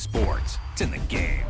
sports. It's in the game.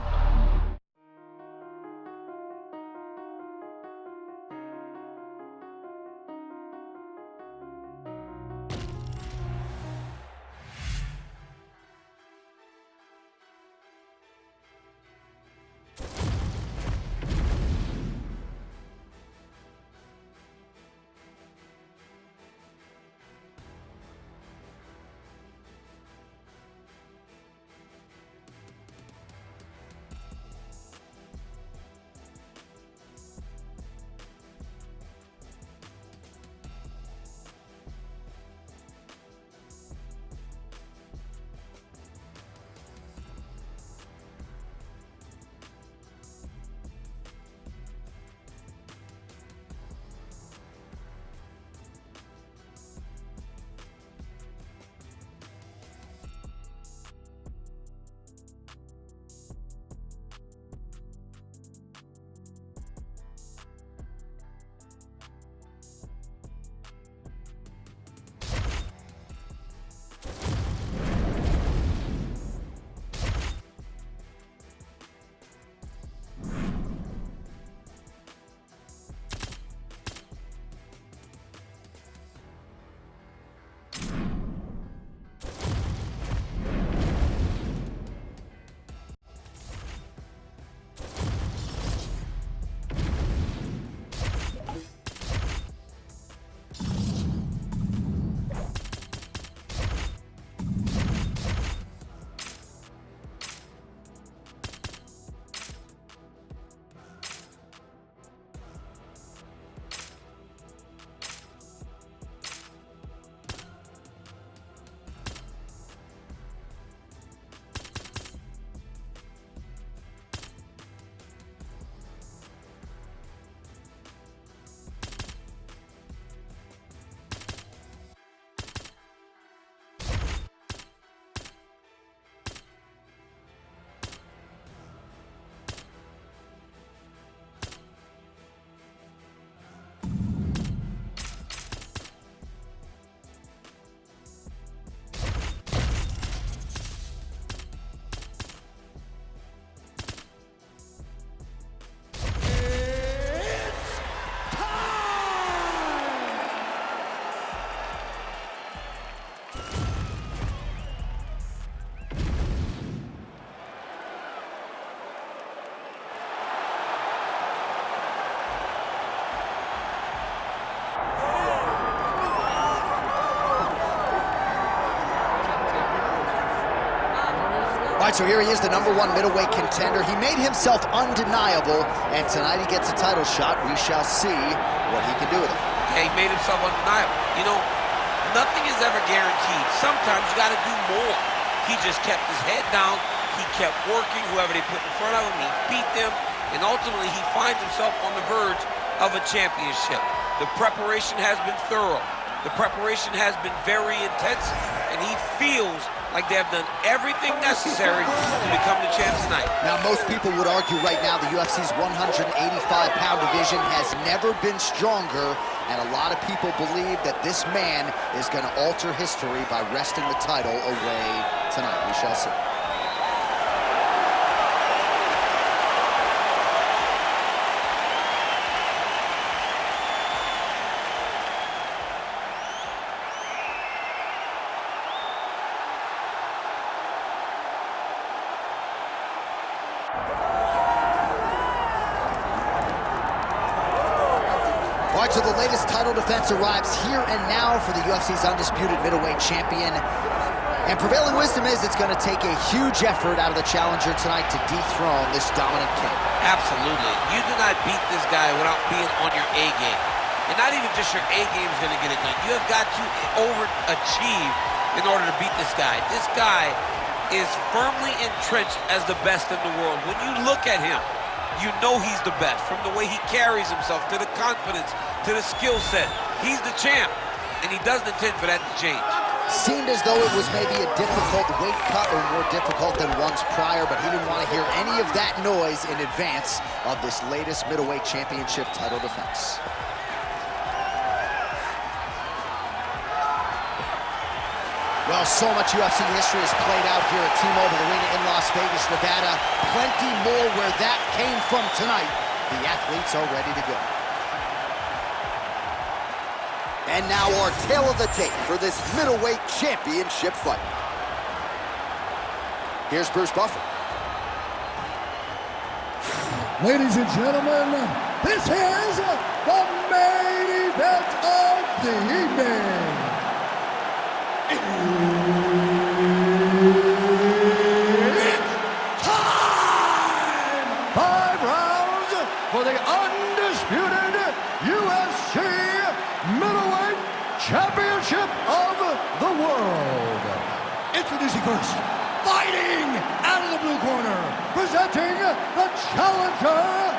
All right, so here he is, the #1 middleweight contender. He made himself undeniable, and tonight he gets a title shot. We shall see what he can do with it. Yeah, he made himself undeniable. You know, nothing is ever guaranteed. Sometimes you got to do more. He just kept his head down. He kept working. Whoever they put in front of him, he beat them, and ultimately he finds himself on the verge of a championship. The preparation has been thorough. The preparation has been very intense, and he feels like they have done everything necessary to become the champ tonight. Now, most people would argue right now the UFC's 185-pound division has never been stronger, and a lot of people believe that this man is going to alter history by wresting the title away tonight. We shall see. All right, so the latest title defense arrives here and now for the UFC's undisputed middleweight champion. And prevailing wisdom is it's going to take a huge effort out of the challenger tonight to dethrone this dominant king. Absolutely. You do not beat this guy without being on your A game. And not even just your A game is going to get it done. You have got to overachieve in order to beat this guy. This guy is firmly entrenched as the best in the world. When you look at him, you know he's the best, from the way he carries himself, to the confidence, to the skill set. He's the champ, and he doesn't intend for that to change. Seemed as though it was maybe a difficult weight cut, or more difficult than once prior, but he didn't want to hear any of that noise in advance of this latest middleweight championship title defense. Well, so much UFC history has played out here at T-Mobile Arena in Las Vegas, Nevada. Plenty more where that came from tonight. The athletes are ready to go. And now our tale of the tape for this middleweight championship fight. Here's Bruce Buffer. Ladies and gentlemen, this is the main event of the evening. It's time! 5 rounds for the undisputed UFC Middleweight Championship of the World. Introducing first, fighting out of the blue corner, presenting the challenger,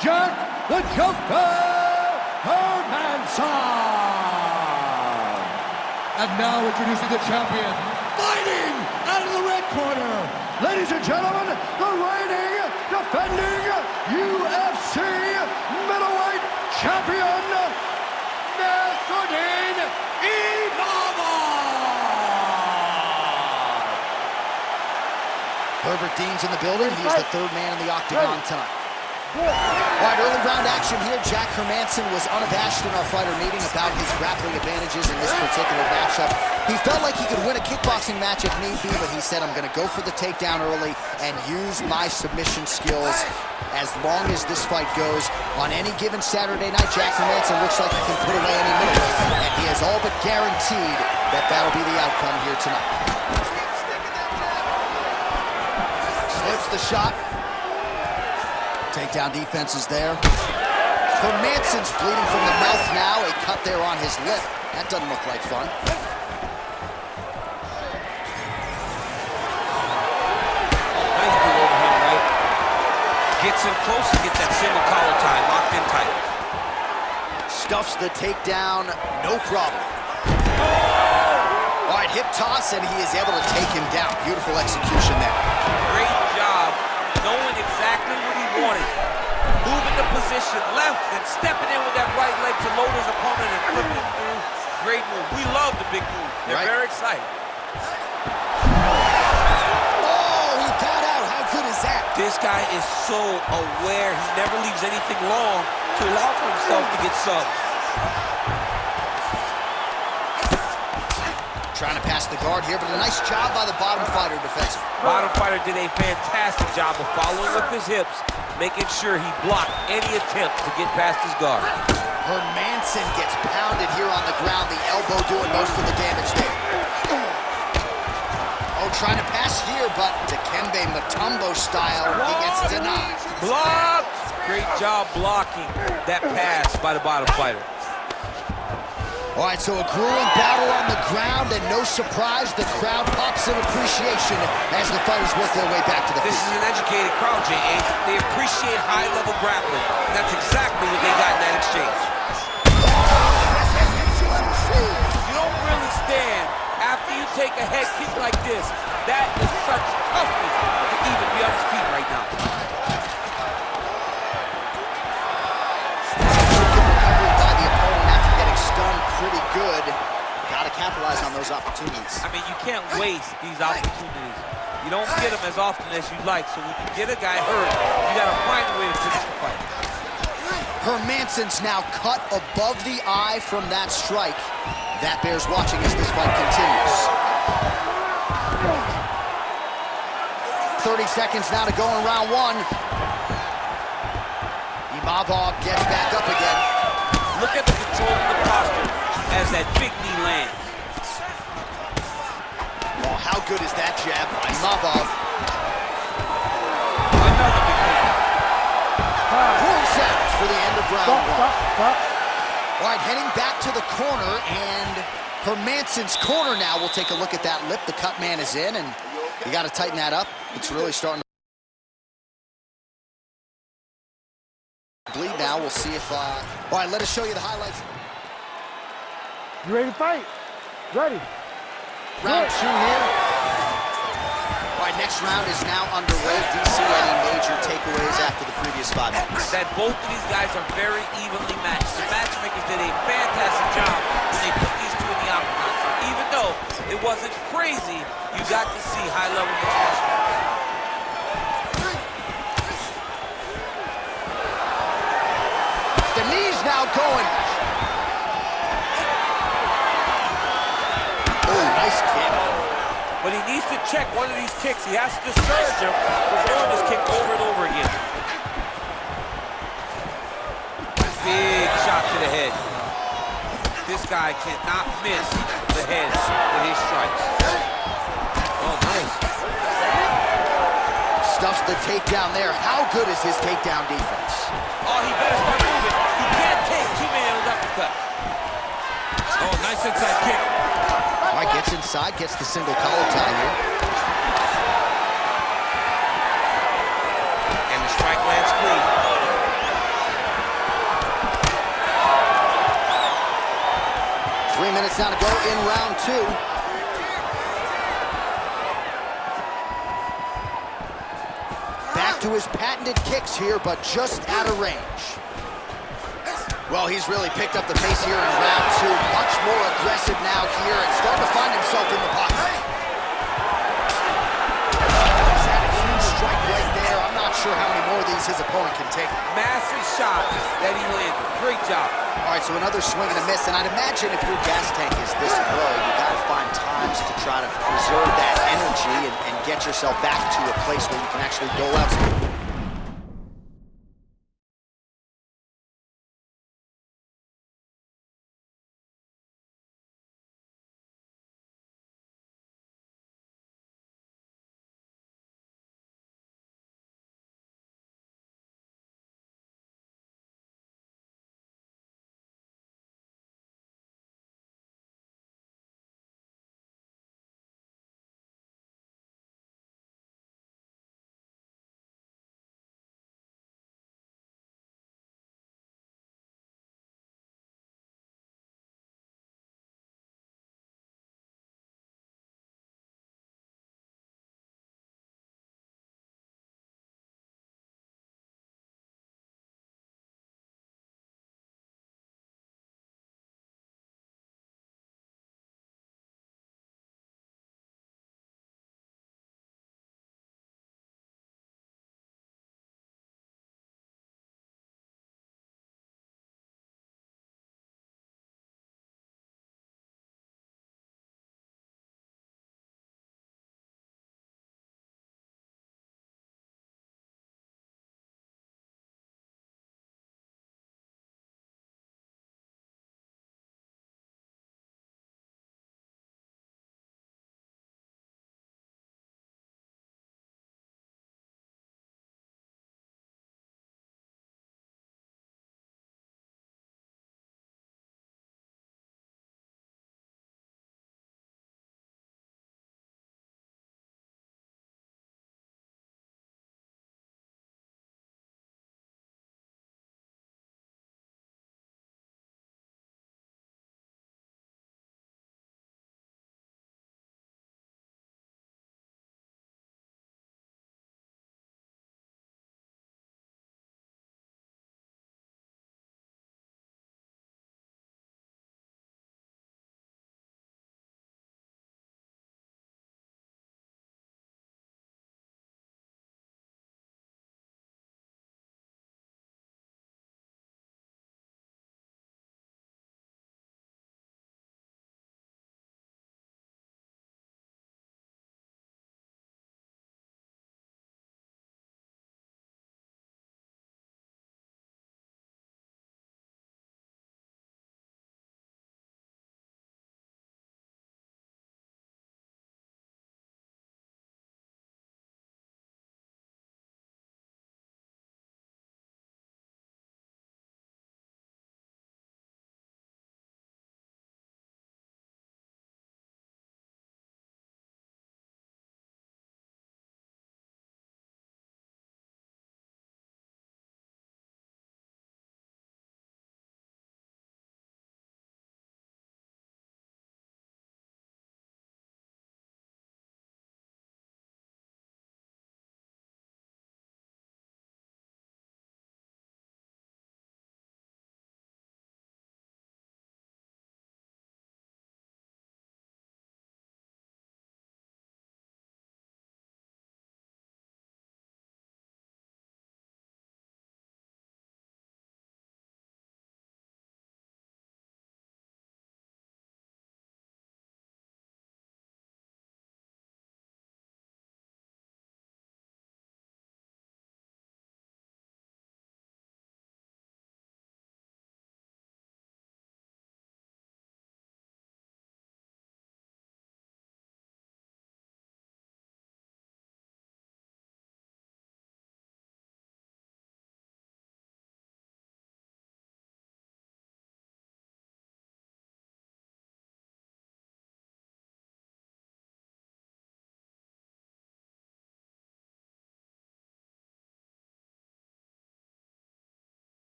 Jack the Joker Hermansson. And now introducing the champion, fighting out of the red corner, ladies and gentlemen, the reigning, defending UFC Middleweight Champion, Nasruddin Imavov. Herbert Dean's in the building. He is the third man in the octagon tonight. All right, early round action here. Jack Hermansson was unabashed in our fighter meeting about his grappling advantages in this particular matchup. He felt like he could win a kickboxing match if need be, but he said, I'm going to go for the takedown early and use my submission skills as long as this fight goes. On any given Saturday night, Jack Hermansson looks like he can put away any middleweight, and he is all but guaranteed that that'll be the outcome here tonight. Slips the shot. Takedown defense is there. Hermansson's bleeding from the mouth now. A cut there on his lip. That doesn't look like fun. Nice move over him, right? Gets him close to get that single collar tie, locked in tight. Stuffs the takedown, no problem. All right, hip toss, and he is able to take him down. Beautiful execution there. Great job knowing exactly what he wanted. Moving the position left and stepping in with that right leg to load his opponent and flip him through. Great move. We love the big move. They're very excited. Oh, he got out. How good is that? This guy is so aware. He never leaves anything long to allow for himself to get subbed. Trying to pass the guard here, but a nice job by the bottom fighter defensively. Bottom fighter did a fantastic job of following with his hips, making sure he blocked any attempt to get past his guard. Hermansson gets pounded here on the ground, the elbow doing most of the damage there. Oh, trying to pass here, but Dikembe Mutombo style, he gets denied. Blocked! Great job blocking that pass by the bottom fighter. All right, so a grueling battle on the ground, and no surprise, the crowd pops in appreciation as the fighters work their way back to the This feet. is an educated crowd, J.A. They appreciate high-level grappling. That's exactly what they got in that exchange. You don't really stand after you take a head kick like this. That is such toughness to even be on his feet right now. Pretty good. Got to capitalize on those opportunities. I mean, you can't waste these opportunities. You don't get them as often as you'd like, so when you get a guy hurt, you got to find a way to finish the fight. Hermansson's now cut above the eye from that strike. That bears watching as this fight continues. 30 seconds now to go in round one. Imavov gets back up again. Look at the control of the posture as that big knee lands. Oh, how good is that jab by Imavov? Another big knee. 4 seconds for the end of round one. All right, heading back to the corner, and Hermansson's corner now. We'll take a look at that lip. The cut man is in, and you got to tighten that up. It's really starting to bleed now. We'll see if... All right, let us show you the highlights. You ready to fight? Ready. Round two here. All right, next round is now underway. DC, any major takeaways after the previous 5 minutes? That both of these guys are very evenly matched. The matchmakers did a fantastic job when they put these two in the octagon. So even though It wasn't crazy. You got to see high-level martial arts. The knee's now going. Oh, nice kick. But he needs to check one of these kicks. He has to discourage him from throwing this kick over and over again. Big shot to the head. This guy cannot miss the head with his strikes. Oh, nice. Stuffs the takedown there. How good is his takedown defense? Oh, he better start moving. He can't take too many of those uppercuts. Oh, nice inside kick. All right, gets inside, gets the single collar tie here. And the strike lands clean. 3 minutes now to go in round 2. Back to his patented kicks here, but just out of range. Well, he's really picked up the pace here in round 2. Much more aggressive now here and starting to find himself in the pocket. He's had a huge strike right there. I'm not sure how many more of these his opponent can take. Massive shot that he landed. Great job. All right, so another swing and a miss, and I'd imagine if your gas tank is this low, you gotta find times to try to preserve that energy and get yourself back to a place where you can actually dole out some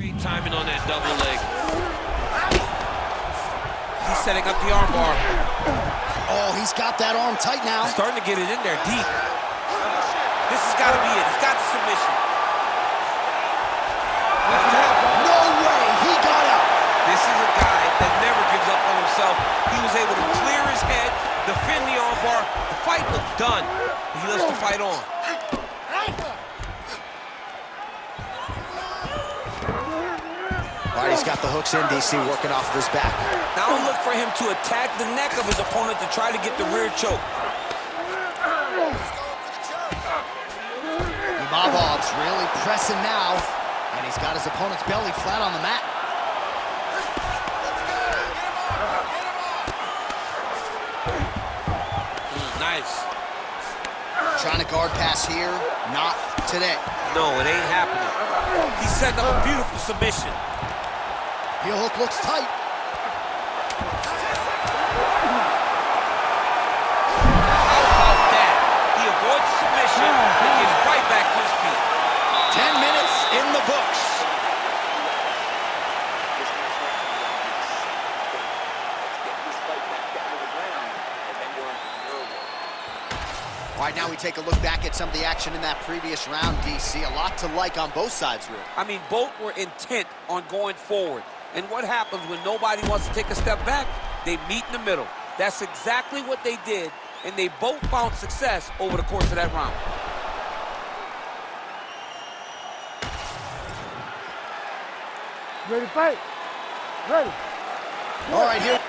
Great timing on that double leg. He's setting up the arm bar. Oh, he's got that arm tight now. Starting to get it in there deep. This has got to be it. He's got the submission. No way, he got out. This is a guy that never gives up on himself. He was able to clear his head, defend the arm bar. The fight looked done. He lets the fight on. All right, he's got the hooks in, DC, working off of his back. Now look for him to attack the neck of his opponent to try to get the rear choke. Imavov's really pressing now, and he's got his opponent's belly flat on the mat. Nice. Trying to guard pass here, not today. No, it ain't happening. He's setting up a beautiful submission. Heel hook looks tight. How about that? He avoids submission and gets right back to his feet. 10 minutes in the books. All right, now we take a look back at some of the action in that previous round, DC. A lot to like on both sides, really. I mean, both were intent on going forward. And what happens when nobody wants to take a step back? They meet in the middle. That's exactly what they did, and they both found success over the course of that round. Ready to fight? Ready. All right, here.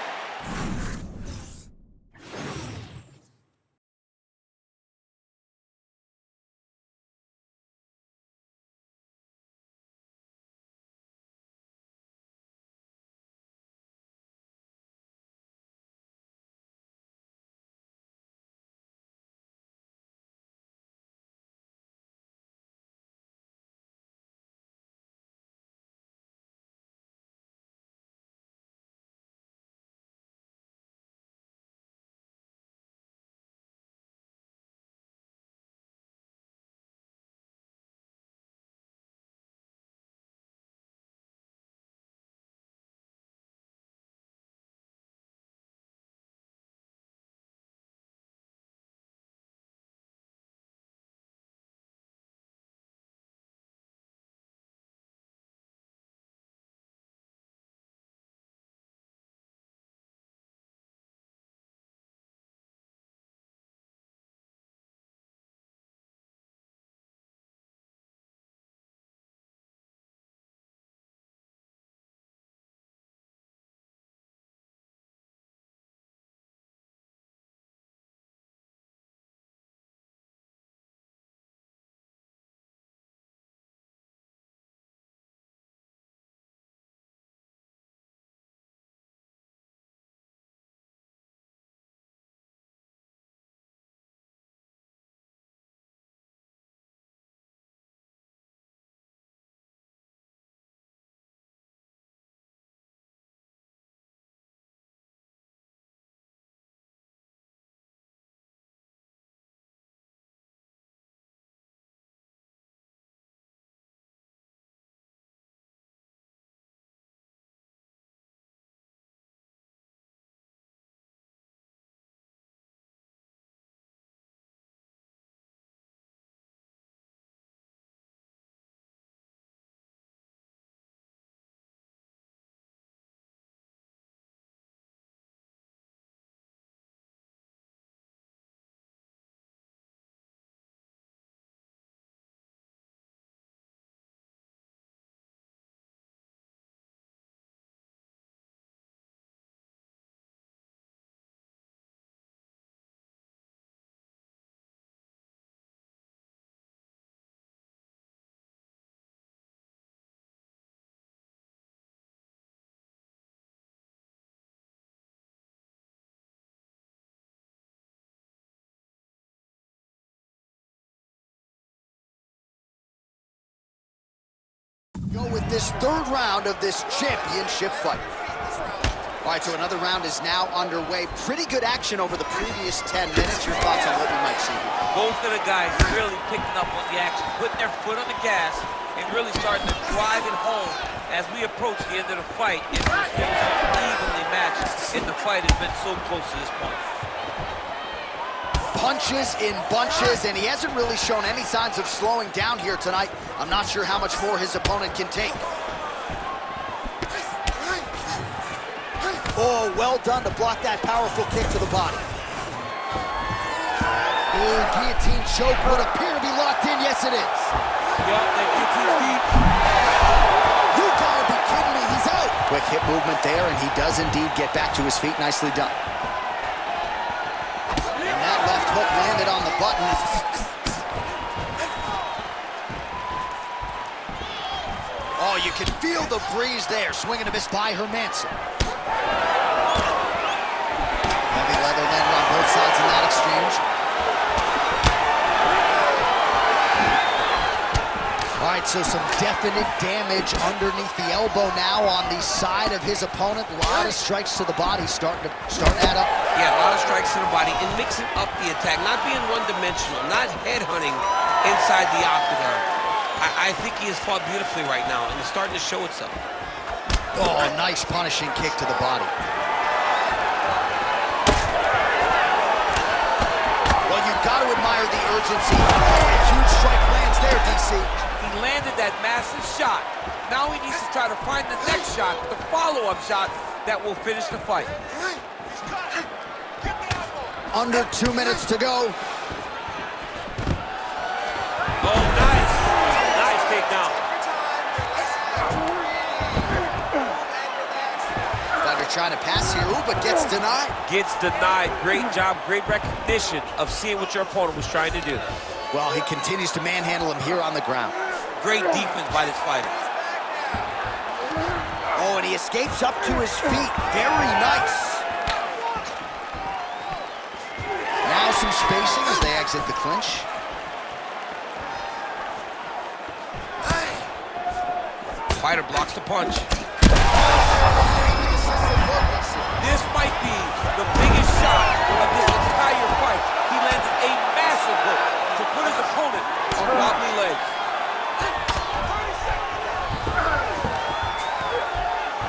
Go with this third round of this championship fight. All right, so another round is now underway. Pretty good action over the previous 10 minutes. Your thoughts on what we might see here? Both of the guys really picking up on the action, putting their foot on the gas, and really starting to drive it home as we approach the end of the fight. It's evenly matched, and the fight has been so close to this point. Punches in bunches, and he hasn't really shown any signs of slowing down here tonight. I'm not sure how much more his opponent can take. Oh, well done to block that powerful kick to the body. Oh, guillotine choke would appear to be locked in. Yes, it is. Yup, that guillotine's deep. You gotta be kidding me, he's out. Quick hip movement there, and he does indeed get back to his feet. Nicely done. And that left hook landed on the button. Oh, you can feel the breeze there. Swing and a miss by Hermansson. Heavy leather landed on both sides in that exchange. All right, so some definite damage underneath the elbow now on the side of his opponent. A lot of strikes to the body starting to add up. Yeah, a lot of strikes to the body and mixing up the attack, not being one-dimensional, not headhunting inside the octagon. I think he has fought beautifully right now, and it's starting to show itself. Oh, nice punishing kick to the body. Well, you've got to admire the urgency. Oh, a huge strike lands there, DC. He landed that massive shot. Now he needs to try to find the next shot, the follow-up shot that will finish the fight. Under 2 minutes to go. Oh, nice. Nice takedown. Fighter trying to pass here, ooh, but gets denied. Gets denied. Great job, great recognition of seeing what your opponent was trying to do. Well, he continues to manhandle him here on the ground. Great defense by this fighter. Oh, and he escapes up to his feet. Very nice. Now some spacing as they exit the clinch. Fighter blocks the punch. This might be the biggest shot of this entire fight. He landed a massive hook to put his opponent on wobbly legs.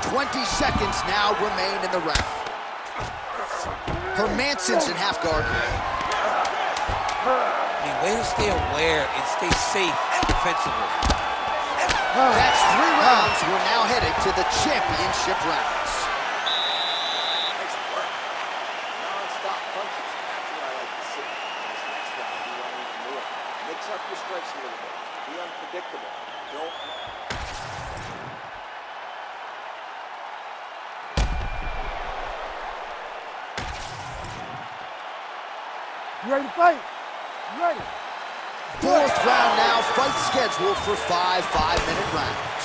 20 seconds now remain in the round. Hermansson's in half guard. The way to stay aware and stay safe defensively. That's 3 rounds. We're now headed to the championship rounds. Non-stop punches. That's what I like to see. This next round, you want even more. Mix up your strikes a little bit. Be unpredictable. Don't. You ready to fight? You ready? 4th round now. Fight scheduled for 5 5-minute rounds.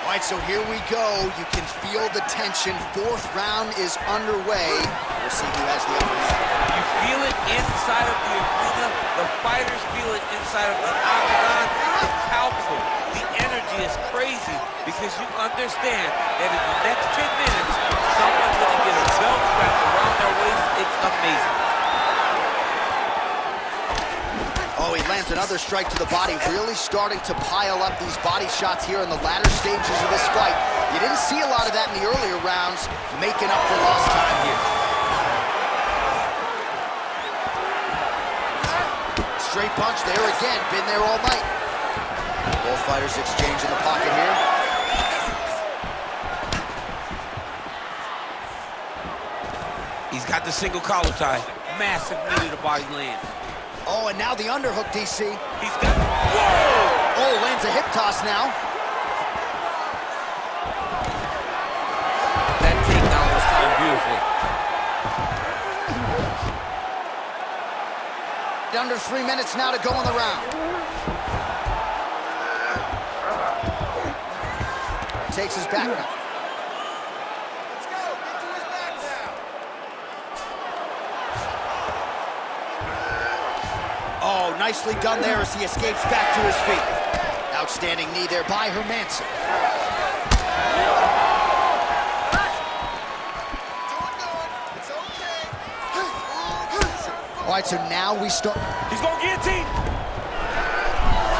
All right, so here we go. You can feel the tension. 4th round is underway. We'll see who has the upper hand. You feel it inside of the arena. The fighters feel it inside of the octagon. It's palpable. The energy is crazy because you understand that in the next 10 minutes, someone's going to get a belt wrapped around their waist. It's amazing. Oh, he lands another strike to the body, really starting to pile up these body shots here in the latter stages of this fight. You didn't see a lot of that in the earlier rounds, making up for lost time here. Straight punch there again, been there all night. Both fighters exchange in the pocket here. He's got the single collar tie. Massive knee to the body land. Oh, and now the underhook, DC. He's got, whoa! Oh, lands a hip toss now. That takedown was timed beautifully. Under 3 minutes now to go in the round. Takes his back now. Let's go. Get to his back now. Oh, nicely done there as he escapes back to his feet. Outstanding knee there by Hermansson. It's okay. All right, so now we start. He's going guillotine.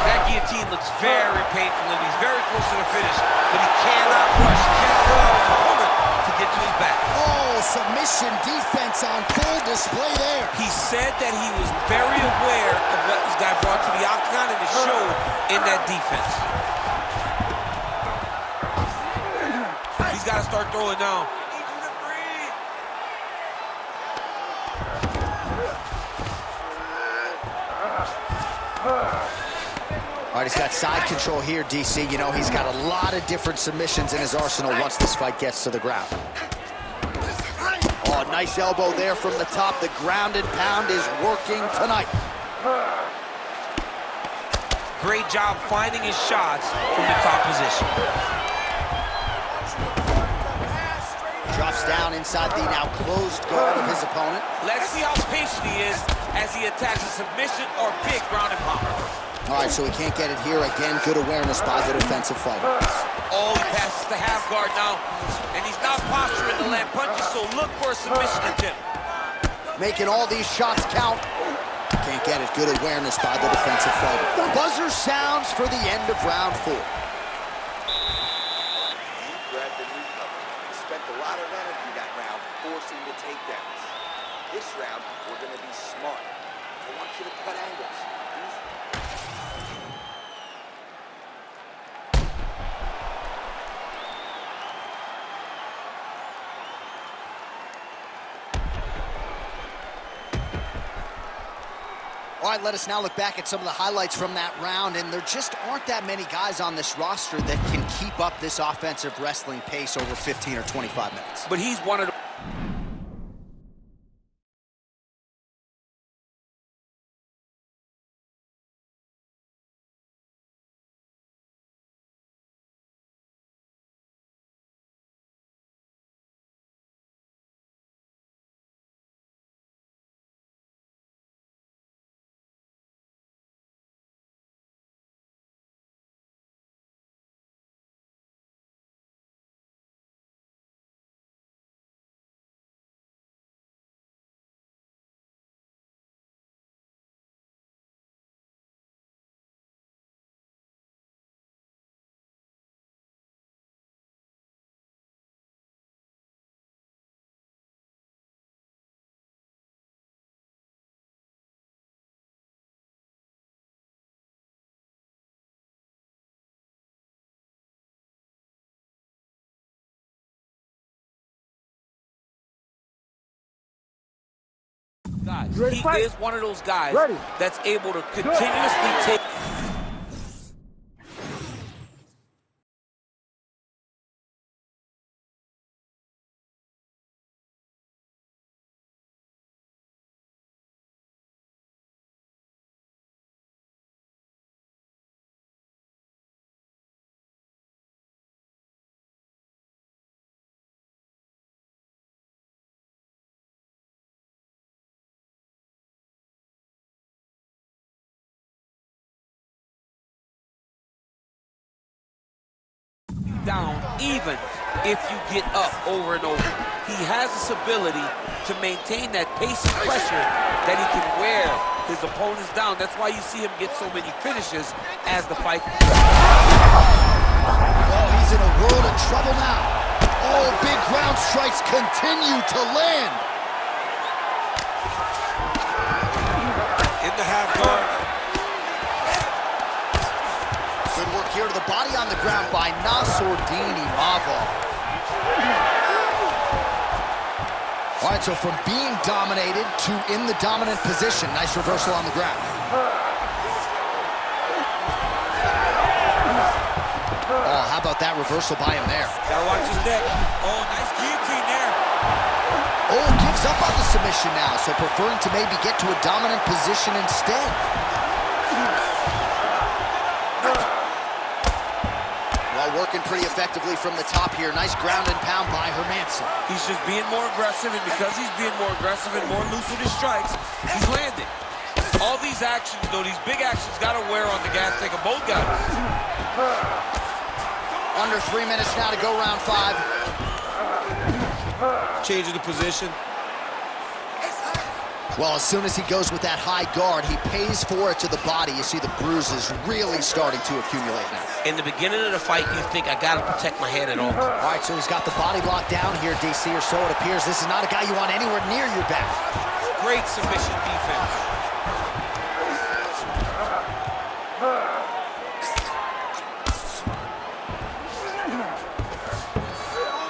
That guillotine looks very painful, and he's very close to the finish, but he cannot rush. He cannot allow his opponent to get to his back. Oh, submission defense on full display there. He said that he was very aware of what this guy brought to the octagon, and it showed in that defense. He's got to start throwing now. All right, he's got side control here, DC. You know, he's got a lot of different submissions in his arsenal once this fight gets to the ground. Oh, nice elbow there from the top. The ground and pound is working tonight. Great job finding his shots from the top position. Drops down inside the now closed guard of his opponent. Let's see how patient he is as he attacks a submission or big ground and pound. All right, so he can't get it here. Again, good awareness by the defensive fighter. Oh, he passes the half guard now, and he's not posturing to land punches, so look for a submission attempt. Making all these shots count. Can't get it. Good awareness by the defensive fighter. The buzzer sounds for the end of round 4. You grabbed the newcomer. You spent a lot of energy that round forcing the takedowns. This round, we're going to be smart. I want you to cut angles. All right, let us now look back at some of the highlights from that round, and there just aren't that many guys on this roster that can keep up this offensive wrestling pace over 15 or 25 minutes. But he's one of the... guys. He is one of those guys that's able to continuously take... down even if you get up over and over. He has this ability to maintain that pace and pressure that he can wear his opponents down. That's why you see him get so many finishes as the fight. Oh, he's in a world of trouble now. Oh, big ground strikes continue to land. In the half guard. Good work here to the body on the ground by Nassourdine Imavov. All right, so from being dominated to in the dominant position. Nice reversal on the ground. Oh, how about that reversal by him there? Gotta watch his neck. Oh, nice guillotine there. Oh, gives up on the submission now, so preferring to maybe get to a dominant position instead. Working pretty effectively from the top here. Nice ground and pound by Hermansson. He's just being more aggressive, and because he's being more aggressive and more loose with his strikes, he's landing. All these actions, though, these big actions, got to wear on the gas tank of both guys. Under 3 minutes now to go round 5. Changing the position. Well, as soon as he goes with that high guard, he pays for it to the body. You see the bruises really starting to accumulate now. In the beginning of the fight, you think, I got to protect my head at all. All right, so he's got the body locked down here, DC, or so it appears. This is not a guy you want anywhere near your back. Great submission defense.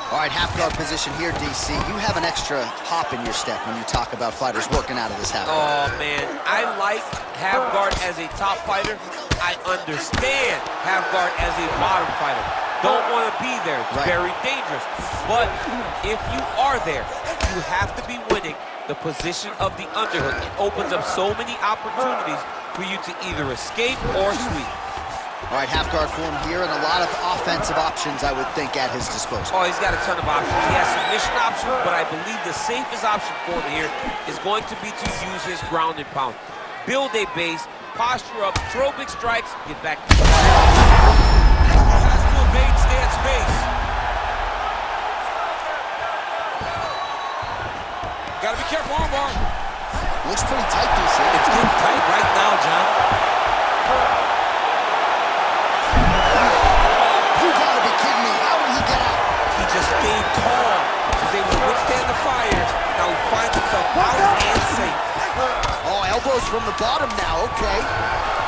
All right, half guard position here, DC. You have an extra hop in your step when you talk about fighters working out of this half guard. Oh, man. I like half guard as a top fighter. I understand half guard as a bottom fighter. Don't want to be there. It's very dangerous. But if you are there, you have to be winning the position of the underhook. It opens up so many opportunities for you to either escape or sweep. All right, half guard form here, and a lot of offensive options, I would think, at his disposal. Oh, he's got a ton of options. He has submission options, but I believe the safest option for him here is going to be to use his ground and pound. Build a base, posture up, throw big strikes, get back to the He has to evade, stay at space. Gotta be careful, armbar. Looks pretty tight, DC. It's getting tight right now, John. Just stayed tall, was able to withstand the fire. Now he finds himself out and safe. Oh, elbows from the bottom now, okay.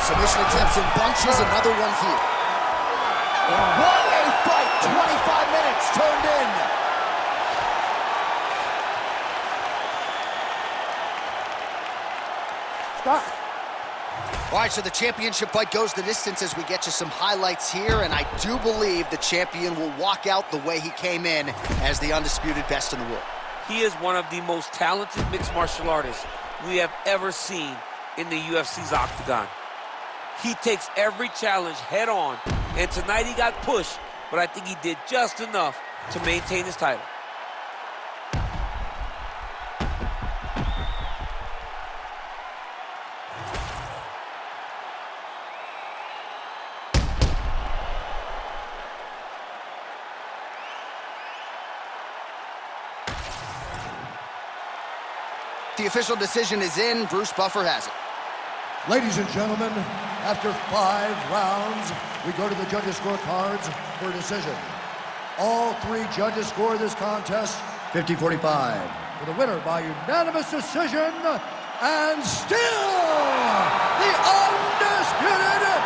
Submission attempts in bunches, another one here. What a fight, 25 minutes turned in. Stop. All right, so the championship fight goes the distance as we get you some highlights here, and I do believe the champion will walk out the way he came in as the undisputed best in the world. He is one of the most talented mixed martial artists we have ever seen in the UFC's octagon. He takes every challenge head on, and tonight he got pushed, but I think he did just enough to maintain his title. The official decision is in. Bruce Buffer has it. Ladies and gentlemen, after 5 rounds, we go to the judges' scorecards for a decision. All 3 judges score this contest 50-45. For the winner by unanimous decision, and still the undisputed